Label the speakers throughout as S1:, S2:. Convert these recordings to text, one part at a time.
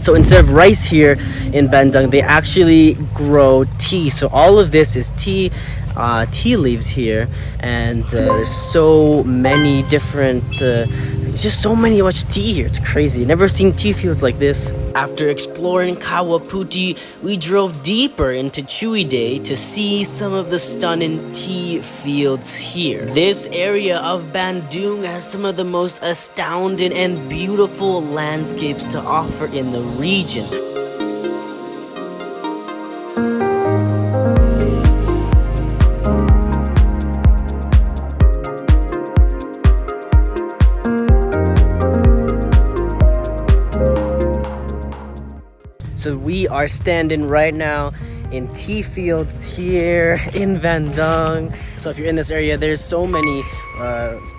S1: So instead of rice here in Bandung, they actually grow tea. So all of this is tea leaves here, and there's so many different just so much tea here. It's crazy. Never seen tea fields like this. After exploring Kawaputi, we drove deeper into Ciwidey to see some of the stunning tea fields here. This area of Bandung has some of the most astounding and beautiful landscapes to offer in the region. So we are standing right now in tea fields here in Bandung. So if you're in this area, there's so many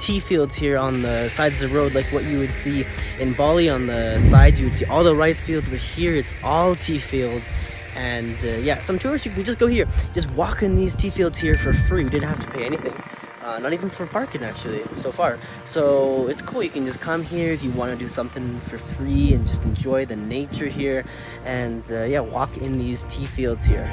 S1: tea fields here on the sides of the road, like what you would see in Bali. On the sides you would see all the rice fields, but here it's all tea fields. And yeah, some tourists, you can just go here, just walk in these tea fields here for free. We didn't have to pay anything. Not even for parking actually, so far. So it's cool, you can just come here if you want to do something for free and just enjoy the nature here. And yeah, walk in these tea fields here.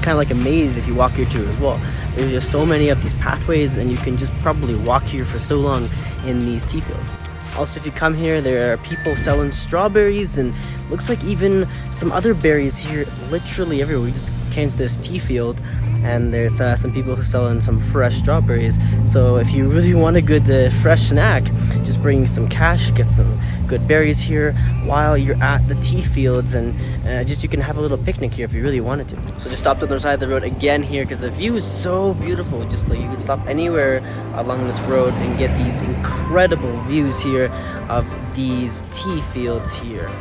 S1: Kind of like a maze if you walk here too as well. There's just so many of these pathways, and you can just probably walk here for so long in these tea fields. Also, if you come here, there are people selling strawberries and looks like even some other berries here literally everywhere. We just came to this tea field and there's some people selling some fresh strawberries. So if you really want a good fresh snack, just bring some cash, get some good berries here while you're at the tea fields, and just you can have a little picnic here if you really wanted to. So just stopped on the other side of the road again here because the view is so beautiful. Just like you can stop anywhere along this road and get these incredible views here of these tea fields here.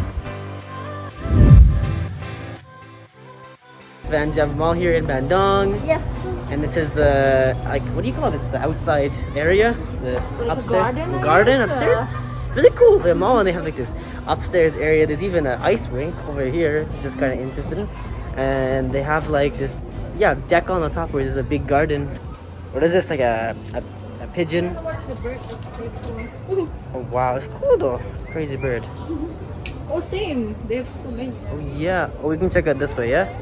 S1: Vanjam Mall here in Bandung.
S2: Yes.
S1: And this is the, like, what do you call this? The outside area? The
S2: like
S1: upstairs?
S2: Garden
S1: upstairs? Really cool. It's like a mall and they have like this upstairs area. There's even an ice rink over here, just kind of interesting. And they have like this, yeah, deck on the top where there's a big garden. What is this? Like a pigeon?
S2: Watch the bird. That's pretty cool.
S1: Oh wow, it's cool though. Crazy bird.
S2: Oh, same. They have so many.
S1: Oh yeah. Oh, we can check out this way, yeah?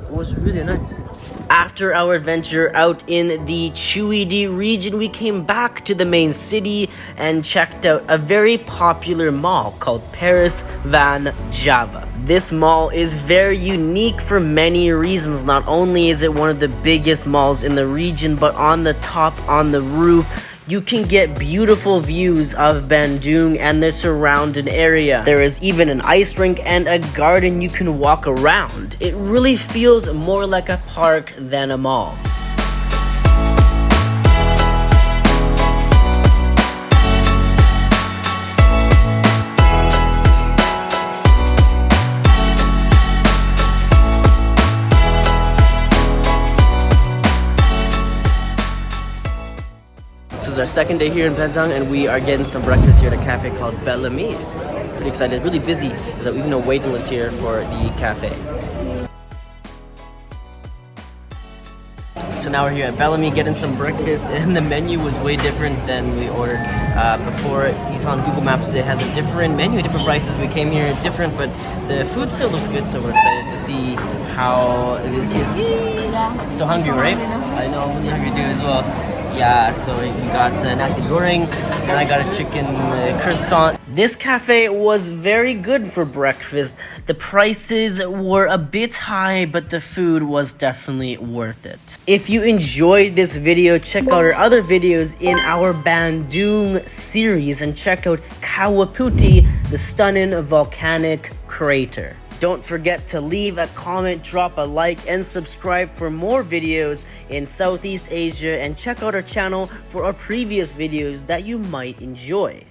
S1: It was really nice. After our adventure out in the Ciwidey region, we came back to the main city and checked out a very popular mall called Paris Van Java. This mall is very unique for many reasons. Not only is it one of the biggest malls in the region, but on the top, on the roof, you can get beautiful views of Bandung and the surrounding area. There is even an ice rink and a garden you can walk around. It really feels more like a park than a mall. This is our second day here in Bandung, and we are getting some breakfast here at a cafe called Bellamy's. Pretty excited. It's really busy. There's even a waiting list here for the cafe. So now we're here at Bellamy getting some breakfast, and the menu was way different than we ordered before. You saw on Google Maps it has a different menu, different prices. We came here different, but the food still looks good, so we're excited to see how this is.
S2: Yeah.
S1: So hungry, right? I know, I'm really hungry too as well. Yeah, so we got nasi goreng, and I got a chicken croissant. This cafe was very good for breakfast. The prices were a bit high, but the food was definitely worth it. If you enjoyed this video, check out our other videos in our Bandung series and check out Kawaputi, the stunning volcanic crater. Don't forget to leave a comment, drop a like, and subscribe for more videos in Southeast Asia, and check out our channel for our previous videos that you might enjoy.